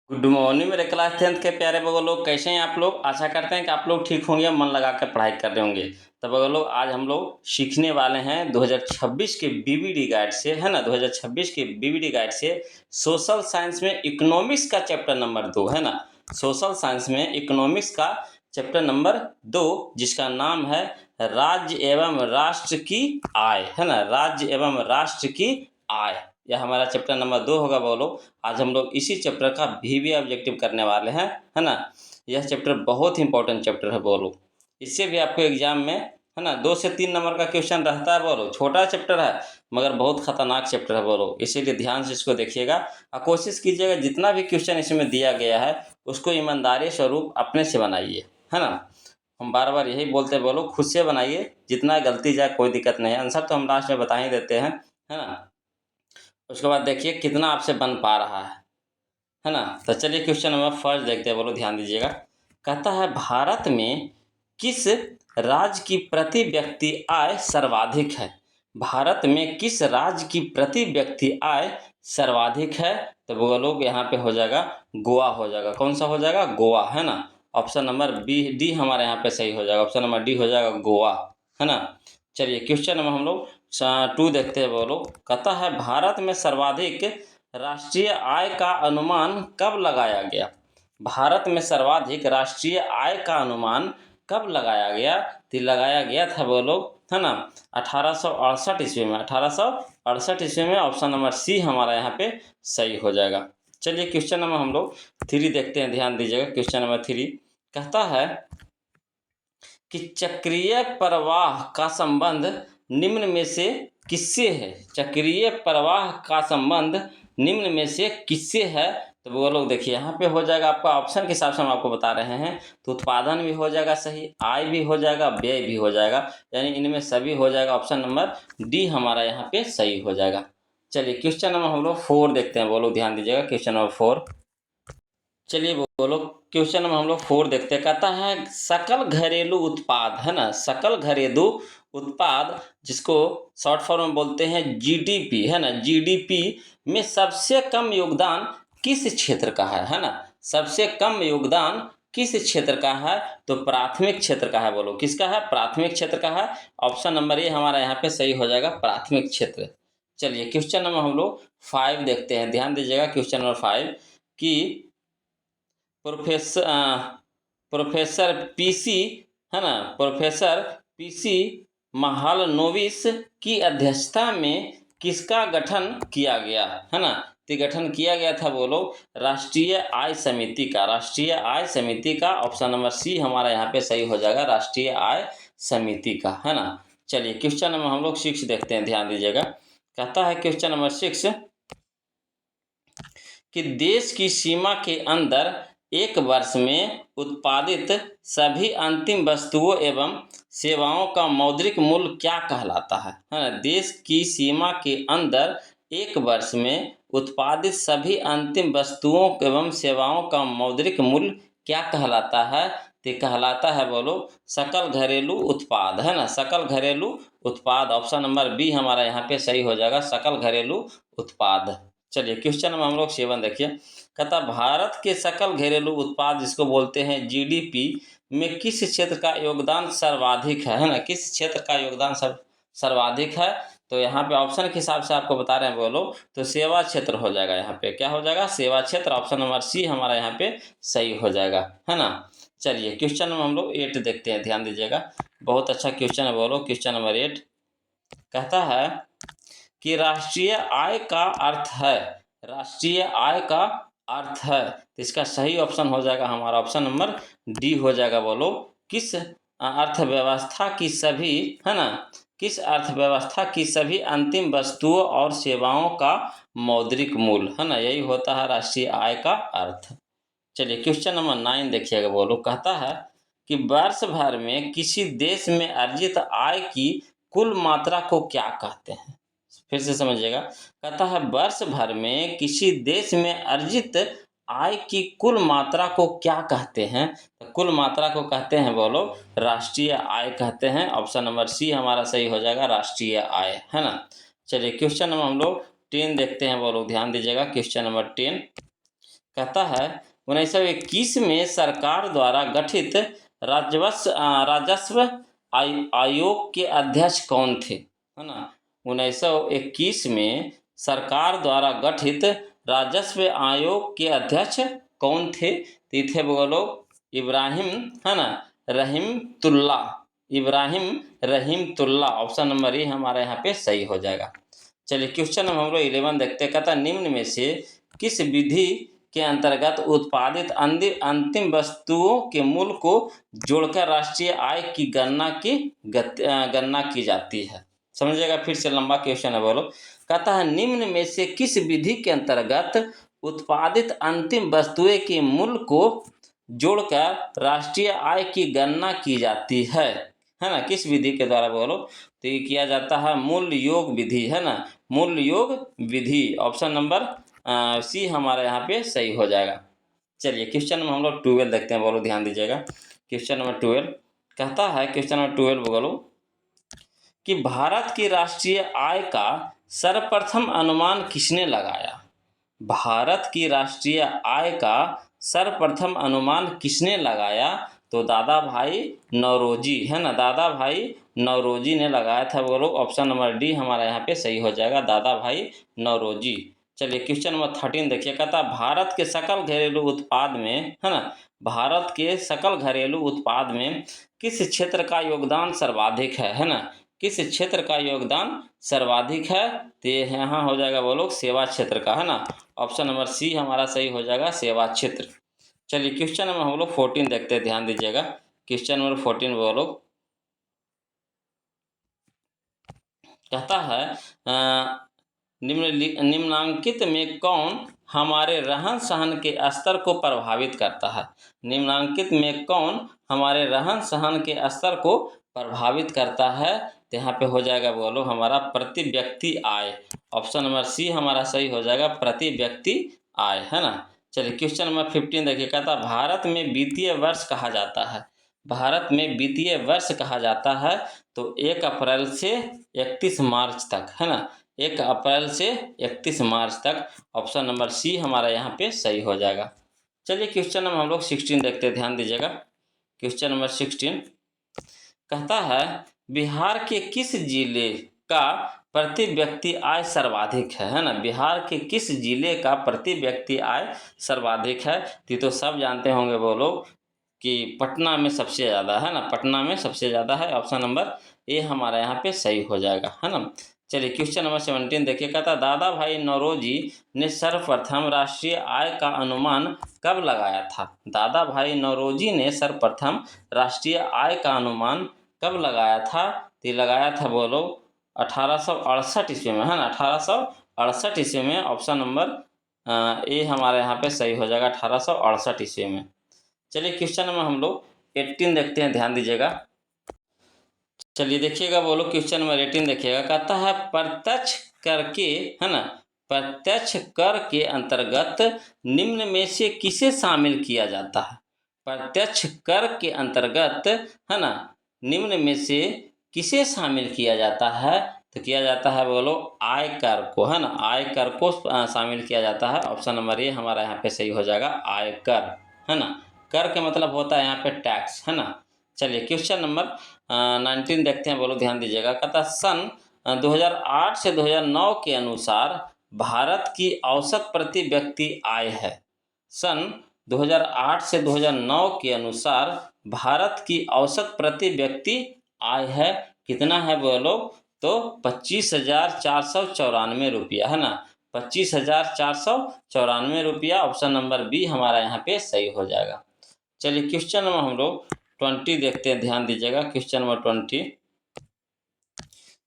Good morning मेरे class 10th के प्यारे बगो लोग, कैसे हैं आप लोग। आशा करते हैं कि आप लोग ठीक होंगे, मन लगा कर पढ़ाई कर रहे होंगे। तो बगो लोग, आज हम लोग सीखने वाले हैं 2026 के बीबीडी गाइड से, है ना। 2026 के बीबीडी गाइड से सोशल साइंस में इकोनॉमिक्स का चैप्टर नंबर 2, है ना। सोशल साइंस में इकोनॉमिक्स का चैप्टर नंबर 2, जिसका नाम है राज्य एवं राष्ट्र की आय, है ना। राज्य एवं राष्ट्र की आय, यह हमारा चैप्टर नंबर 2 होगा बोलो। आज हम लोग इसी चैप्टर का भी ऑब्जेक्टिव करने वाले हैं, है ना। यह चैप्टर बहुत ही इंपॉर्टेंट चैप्टर है बोलो। इससे भी आपको एग्जाम में, है ना, 2 से 3 नंबर का क्वेश्चन रहता है बोलो। छोटा चैप्टर है मगर बहुत खतरनाक चैप्टर है बोलो, इसीलिए ध्यान से इसको देखिएगा और कोशिश कीजिएगा जितना भी क्वेश्चन इसमें दिया गया है उसको ईमानदारी स्वरूप अपने से बनाइए, है ना। हम बार बार यही बोलते हैं बोलो, खुद से बनाइए, जितना गलती जाए कोई दिक्कत नहीं है। आंसर तो हम लास्ट में बता ही देते हैं, है ना। उसके बाद देखिए कितना आपसे बन पा रहा है ना। तो चलिए क्वेश्चन नंबर फर्स्ट देखते हैं बोलो, ध्यान दीजिएगा। कहता है भारत में किस राज्य की प्रति व्यक्ति आय सर्वाधिक है। भारत में किस राज्य की प्रति व्यक्ति आय सर्वाधिक है। तो वो लोग यहाँ पे हो जाएगा गोवा हो जाएगा। कौन सा हो जाएगा? गोवा, है ना। ऑप्शन नंबर बी डी हमारे यहाँ पे सही हो जाएगा। ऑप्शन नंबर डी हो जाएगा गोवा, है ना। चलिए क्वेश्चन नंबर हम लोग 2 देखते हैं बोलो। कहता है भारत में सर्वाधिक राष्ट्रीय आय का अनुमान कब लगाया गया। भारत में सर्वाधिक राष्ट्रीय आय का अनुमान कब लगाया गया? तो लगाया गया था बोलो, है ना, 1868 ईस्वी में। 1868 ईस्वी में। ऑप्शन नंबर सी हमारा यहाँ पे सही हो जाएगा। चलिए क्वेश्चन नंबर हम लोग 3 देखते हैं, ध्यान दीजिएगा। क्वेश्चन नंबर 3 कहता है कि चक्रीय प्रवाह का संबंध निम्न में से किससे है। चक्रीय प्रवाह का संबंध निम्न में से किससे है। तो वो लोग देखिए यहाँ पे हो जाएगा आपका, ऑप्शन के हिसाब से हम आपको बता रहे हैं। तो उत्पादन भी हो जाएगा सही, आय भी हो जाएगा, व्यय भी हो जाएगा, यानी इनमें सभी हो जाएगा। ऑप्शन नंबर डी हमारा यहाँ पे सही हो जाएगा। चलिए क्वेश्चन नंबर हम लोग 4 देखते हैं बोलो, ध्यान दीजिएगा। क्वेश्चन नंबर 4, चलिए बोलो क्वेश्चन नंबर हम लोग 4 देखते हैं। कहता है सकल घरेलू उत्पाद, है ना, सकल घरेलू उत्पाद, जिसको शॉर्ट फॉर्म में बोलते हैं जीडीपी, है ना। जीडीपी में सबसे कम योगदान किस क्षेत्र का है ना। सबसे कम योगदान किस क्षेत्र का है? तो प्राथमिक क्षेत्र का है बोलो। किसका है? प्राथमिक क्षेत्र का है। ऑप्शन नंबर ए हमारा यहाँ पे सही हो जाएगा, प्राथमिक क्षेत्र। चलिए क्वेश्चन नंबर हम लोग 5 देखते हैं, ध्यान दीजिएगा। क्वेश्चन नंबर 5 कि प्रोफेसर प्रोफेसर पीसी, है ना, प्रोफेसर पीसी महालनोबिस की अध्यक्षता में किसका गठन किया गया, है ना। तो गठन किया गया था बोलो राष्ट्रीय आय समिति का। राष्ट्रीय आय समिति का। ऑप्शन नंबर सी हमारा यहाँ पे सही हो जाएगा, राष्ट्रीय आय समिति का, है ना। चलिए क्वेश्चन नंबर हम लोग 6 देखते हैं, ध्यान दीजिएगा। कहता है क्वेश्चन नंबर 6 कि देश की सीमा के अंदर एक वर्ष में उत्पादित सभी अंतिम वस्तुओं एवं सेवाओं का मौद्रिक मूल्य क्या कहलाता है ना। देश की सीमा के अंदर एक वर्ष में उत्पादित सभी अंतिम वस्तुओं एवं सेवाओं का मौद्रिक मूल्य क्या कहलाता है? तो कहलाता है बोलो सकल घरेलू उत्पाद, है ना। सकल घरेलू उत्पाद। ऑप्शन नंबर बी हमारा यहाँ पे सही हो जाएगा, सकल घरेलू उत्पाद। चलिए क्वेश्चन नंबर हम लोग 7 देखिए। कहता भारत के सकल घरेलू उत्पाद, जिसको बोलते हैं जीडीपी, में किस क्षेत्र का योगदान सर्वाधिक है ना। किस क्षेत्र का योगदान सर्वाधिक है? तो यहाँ पे ऑप्शन के हिसाब से आपको बता रहे हैं बोलो, तो सेवा क्षेत्र हो जाएगा। यहाँ पे क्या हो जाएगा? सेवा क्षेत्र। ऑप्शन नंबर सी हमारा यहाँ पे सही हो जाएगा, है ना। चलिए क्वेश्चन नंबर हम लोग 8 देखते हैं, ध्यान दीजिएगा। बहुत अच्छा क्वेश्चन है बोलो। क्वेश्चन नंबर 8 कहता है कि राष्ट्रीय आय का अर्थ है। राष्ट्रीय आय का अर्थ है, तो इसका सही ऑप्शन हो जाएगा हमारा ऑप्शन नंबर डी हो जाएगा बोलो। किस अर्थव्यवस्था की सभी, है ना, किस अर्थव्यवस्था की सभी अंतिम वस्तुओं और सेवाओं का मौद्रिक मूल्य, है ना, यही होता है राष्ट्रीय आय का अर्थ। चलिए क्वेश्चन नंबर 9 देखिएगा बोलो। कहता है कि वर्ष भर में किसी देश में अर्जित आय की कुल मात्रा को क्या कहते हैं? फिर से समझिएगा। कहता है वर्ष भर में किसी देश में अर्जित आय की कुल मात्रा को क्या कहते हैं? तो कुल मात्रा को कहते हैं बोलो राष्ट्रीय आय कहते हैं। ऑप्शन नंबर सी हमारा सही हो जाएगा, राष्ट्रीय आय, है ना। चलिए क्वेश्चन नंबर हम लोग 10 देखते हैं बोलो, ध्यान दीजिएगा। क्वेश्चन नंबर 10 कहता है 1921 में सरकार द्वारा गठित राजस्व आयोग के अध्यक्ष कौन थे, है ना। 1921 में सरकार द्वारा गठित राजस्व आयोग के अध्यक्ष कौन थे, तो ये थे बोलो इब्राहिम, है ना, Rahimtulla, Ibrahim Rahimtulla. Option number A हमारा यहाँ पे सही हो जाएगा। चलिए क्वेश्चन नंबर हम लोग 11 देखते हैं। कहता निम्न में से किस विधि के अंतर्गत उत्पादित अंतिम वस्तुओं के मूल्य को जोड़कर राष्ट्रीय आय की गणना की जाती है। समझिएगा, फिर से लंबा क्वेश्चन है, बोलो। कहता है निम्न में से किस विधि के अंतर्गत उत्पादित अंतिम वस्तुएं के मूल्य को जोड़कर राष्ट्रीय आय की गणना की जाती है ना। किस विधि के द्वारा, बोलो। तो ये किया जाता है मूल्य योग विधि, है ना, मूल्य योग विधि। ऑप्शन नंबर सी हमारा यहाँ पे सही हो जाएगा। चलिए क्वेश्चन नंबर हम लोग 12 देखते हैं, बोलो, ध्यान दीजिएगा। क्वेश्चन नंबर 12 कहता है, क्वेश्चन नंबर 12 बोलो कि भारत की राष्ट्रीय आय का सर्वप्रथम अनुमान किसने लगाया। भारत की राष्ट्रीय आय का सर्वप्रथम अनुमान किसने लगाया, तो दादा भाई नौरोजी, है ना, दादा भाई नौरोजी ने लगाया था, बोलो। ऑप्शन नंबर डी हमारा यहाँ पे सही हो जाएगा, दादा भाई नौरोजी। चलिए क्वेश्चन नंबर 13 देखिए। कहता भारत के सकल घरेलू उत्पाद में, है ना, भारत के सकल घरेलू उत्पाद में किस क्षेत्र का योगदान सर्वाधिक है ना, किस क्षेत्र का योगदान सर्वाधिक है, तो ये यहाँ हो जाएगा, बोलो, सेवा क्षेत्र का, है ना। ऑप्शन नंबर सी हमारा सही हो जाएगा, सेवा क्षेत्र। चलिए क्वेश्चन नंबर हम लोग 14 देखते हैं, ध्यान दीजिएगा। क्वेश्चन नंबर 14 बोलो, कहता है निम्नांकित में कौन हमारे रहन सहन के स्तर को प्रभावित करता है। निम्नांकित में कौन हमारे रहन सहन के स्तर को प्रभावित करता है, तो यहाँ पे हो जाएगा, बोलो, हमारा प्रति व्यक्ति आय। ऑप्शन नंबर सी हमारा सही हो जाएगा, प्रति व्यक्ति आय, है ना। चलिए क्वेश्चन नंबर 15 देखिए। कहता भारत में वित्तीय वर्ष कहा जाता है, भारत में वित्तीय वर्ष कहा जाता है तो 1 अप्रैल से 31 मार्च तक, है ना, 1 अप्रैल से 31 मार्च तक। ऑप्शन नंबर सी हमारा यहाँ पे सही हो जाएगा। चलिए क्वेश्चन नंबर हम लोग 16 देखते हैं, ध्यान दीजिएगा। क्वेश्चन नंबर 16 कहता है बिहार के किस जिले का प्रति व्यक्ति आय सर्वाधिक है ना, बिहार के किस जिले का प्रति व्यक्ति आय सर्वाधिक है, तो सब जानते होंगे वो लोग कि पटना में सबसे ज़्यादा, है ना, पटना में सबसे ज़्यादा है। ऑप्शन नंबर ए हमारा यहाँ पे सही हो जाएगा, है ना। चलिए क्वेश्चन नंबर 17 देखिए। कहता दादा भाई नौरोजी ने सर्वप्रथम राष्ट्रीय आय का अनुमान कब लगाया था। दादा भाई नौरोजी ने सर्वप्रथम राष्ट्रीय आय का अनुमान कब लगाया था, तो लगाया था, बोलो, 1868 ईस्वी में, है ना, 1868 ईस्वी में। ऑप्शन नंबर ए हमारे यहाँ पे सही हो जाएगा, 1868 ईस्वी में। चलिए क्वेश्चन नंबर हम लोग 18 देखते हैं, ध्यान दीजिएगा। चलिए देखिएगा, बोलो, क्वेश्चन नंबर 18 देखिएगा। कहता है प्रत्यक्ष कर के, है ना, प्रत्यक्ष कर के अंतर्गत निम्न में से किसे शामिल किया जाता है। प्रत्यक्ष कर के अंतर्गत, है ना, निम्न में से किसे शामिल किया जाता है, तो किया जाता है, बोलो, आय कर को, है ना, आय कर को शामिल किया जाता है। ऑप्शन नंबर ए हमारा यहाँ पे सही हो जाएगा, आय कर, है ना। कर के मतलब होता है यहाँ पे टैक्स, है ना। चलिए क्वेश्चन नंबर 19 देखते हैं, बोलो, ध्यान दीजिएगा। कहता सन 2008 से 2009 के अनुसार भारत की औसत प्रति व्यक्ति आय है। सन 2008 से 2009 के अनुसार भारत की औसत प्रति व्यक्ति आय है, कितना है, बोलो, तो 25,494 रुपया, है ना, 25,494 रुपया। ऑप्शन नंबर बी हमारा यहाँ पे सही हो जाएगा। चलिए क्वेश्चन नंबर हम लोग 20 देखते हैं, ध्यान दीजिएगा। क्वेश्चन नंबर 20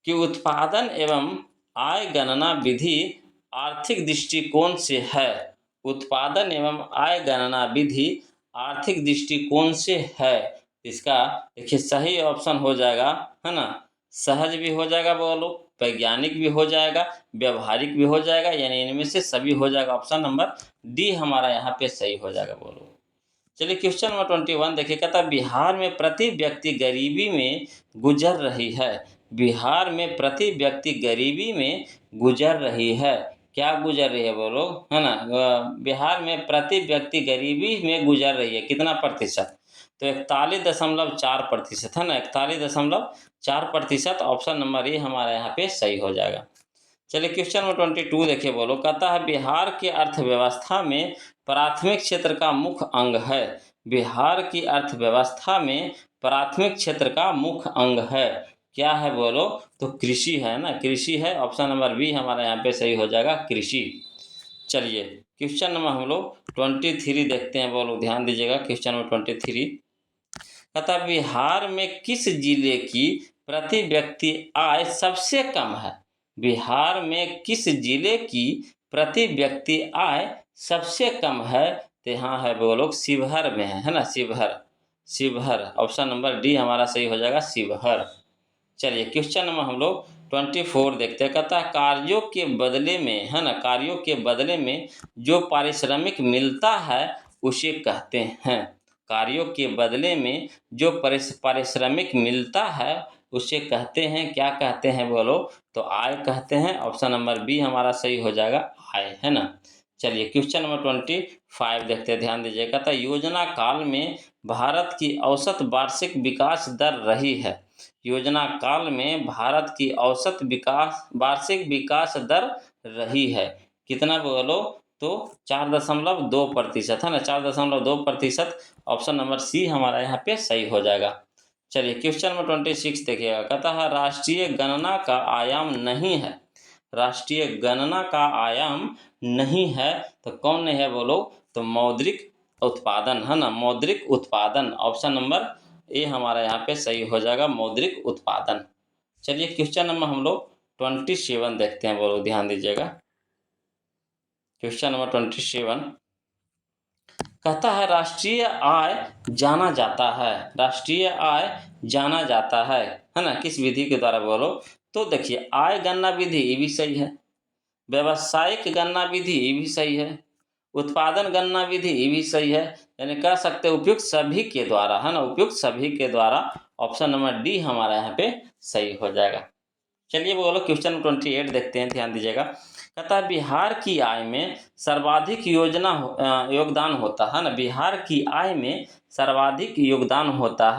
कि उत्पादन एवं आय गणना विधि आर्थिक दृष्टिकोण से है। उत्पादन एवं आय गणना विधि आर्थिक दृष्टिकोण से है, इसका देखिए सही ऑप्शन हो जाएगा, है ना, सहज भी हो जाएगा, बोलो, वैज्ञानिक भी हो जाएगा, व्यवहारिक भी हो जाएगा, यानी इनमें से सभी हो जाएगा। ऑप्शन नंबर डी हमारा यहाँ पे सही हो जाएगा, बोलो। चलिए क्वेश्चन नंबर 21 देखिए। कहता बिहार में प्रति व्यक्ति गरीबी में गुजर रही है। बिहार में प्रति व्यक्ति गरीबी में गुजर रही है, क्या गुजर रही है बोलो, है ना। बिहार में प्रति व्यक्ति गरीबी में गुजर रही है कितना प्रतिशत, तो 41.4% है ना, 41.4%। ऑप्शन नंबर ए हमारा यहाँ पे सही हो जाएगा। चलिए क्वेश्चन नंबर 22 देखिए बोलो, कहता है बिहार की अर्थव्यवस्था में प्राथमिक क्षेत्र का मुख्य अंग है। बिहार की अर्थव्यवस्था में प्राथमिक क्षेत्र का मुख्य अंग है, क्या है बोलो, तो कृषि है ना, कृषि है। ऑप्शन नंबर बी हमारा यहाँ पे सही हो जाएगा, कृषि। चलिए क्वेश्चन नंबर हम लोग 23 देखते हैं बोलो, ध्यान दीजिएगा। क्वेश्चन नंबर 23 कहता बिहार में किस जिले की प्रति व्यक्ति आय सबसे कम है। बिहार में किस जिले की प्रति व्यक्ति आय सबसे कम है, तो यहाँ है बोलो शिवहर में है ना, Sheohar, Sheohar. Option number D हमारा सही हो जाएगा, शिवहर। चलिए क्वेश्चन नंबर हम लोग 24 देखते हैं, कहता है कार्यों के बदले में, है ना, कार्यों के बदले में जो पारिश्रमिक मिलता है उसे कहते हैं। कार्यों के बदले में जो पारिश्रमिक मिलता है उसे कहते हैं, क्या कहते हैं बोलो, तो आय कहते हैं। ऑप्शन नंबर बी हमारा सही हो जाएगा, आय, है ना। चलिए क्वेश्चन नंबर 25 देखते हैं, ध्यान दीजिए। कहता है योजना काल में भारत की औसत वार्षिक विकास दर रही है। योजना काल में भारत की औसत वार्षिक विकास दर रही है कितना बोलो, तो 4.2% है ना, 4.2%। ऑप्शन नंबर सी हमारा यहाँ पे सही हो जाएगा। चलिए क्वेश्चन नंबर 26 देखिएगा, कहता है राष्ट्रीय गणना का आयाम नहीं है। राष्ट्रीय गणना का आयाम नहीं है तो कौन नहीं है बोलो, तो मौद्रिक उत्पादन, है ना, मौद्रिक उत्पादन। ऑप्शन नंबर ए हमारा यहाँ पे सही हो जाएगा, मौद्रिक उत्पादन। चलिए क्वेश्चन नंबर हम लोग 27 देखते हैं बोलो, ध्यान दीजिएगा। क्वेश्चन नंबर 27 कहता है राष्ट्रीय आय जाना जाता है। राष्ट्रीय आय जाना जाता है ना, किस विधि के द्वारा बोलो, तो देखिए आय गणना विधि ये भी सही है, व्यावसायिक गणना विधि ये भी सही है, उत्पादन गणना विधि ये भी सही है, यानी कह सकते हैं उपयुक्त सभी के द्वारा, है ना, उपयुक्त सभी के द्वारा। ऑप्शन नंबर डी हमारा यहाँ पे सही हो जाएगा। चलिए बोलो क्वेश्चन 28 देखते हैं, ध्यान दीजिएगा। कहता है बिहार की आय में सर्वाधिक योगदान होता है ना, बिहार की आय में सर्वाधिक योगदान होता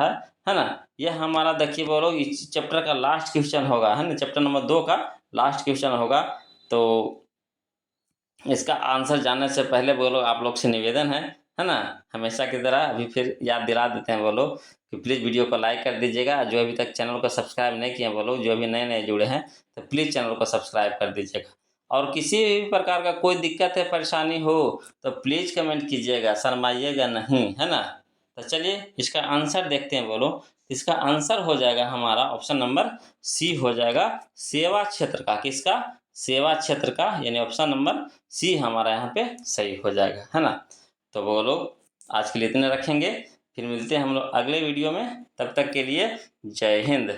है ना। यह हमारा देखिए बोलो इस चैप्टर का लास्ट क्वेश्चन होगा, है ना, चैप्टर नंबर 2 का लास्ट क्वेश्चन होगा। तो इसका आंसर जानने से पहले बोलो आप लोग से निवेदन है ना, हमेशा की तरह अभी फिर याद दिला देते हैं बोलो कि प्लीज़ वीडियो को लाइक कर दीजिएगा। जो अभी तक चैनल को सब्सक्राइब नहीं किए बोलो, जो अभी नए नए जुड़े हैं तो प्लीज़ चैनल को सब्सक्राइब कर दीजिएगा। और किसी भी प्रकार का कोई दिक्कत है, परेशानी हो तो प्लीज़ कमेंट कीजिएगा, शर्माइएगा नहीं, है ना। तो चलिए इसका आंसर देखते हैं बोलो, इसका आंसर हो जाएगा हमारा ऑप्शन नंबर सी हो जाएगा, सेवा क्षेत्र का। किसका, सेवा क्षेत्र का, यानी ऑप्शन नंबर सी हमारा यहाँ पे सही हो जाएगा, है ना। तो बोलो आज के लिए इतने रखेंगे, फिर मिलते हैं हम लोग अगले वीडियो में, तब तक के लिए जय हिंद।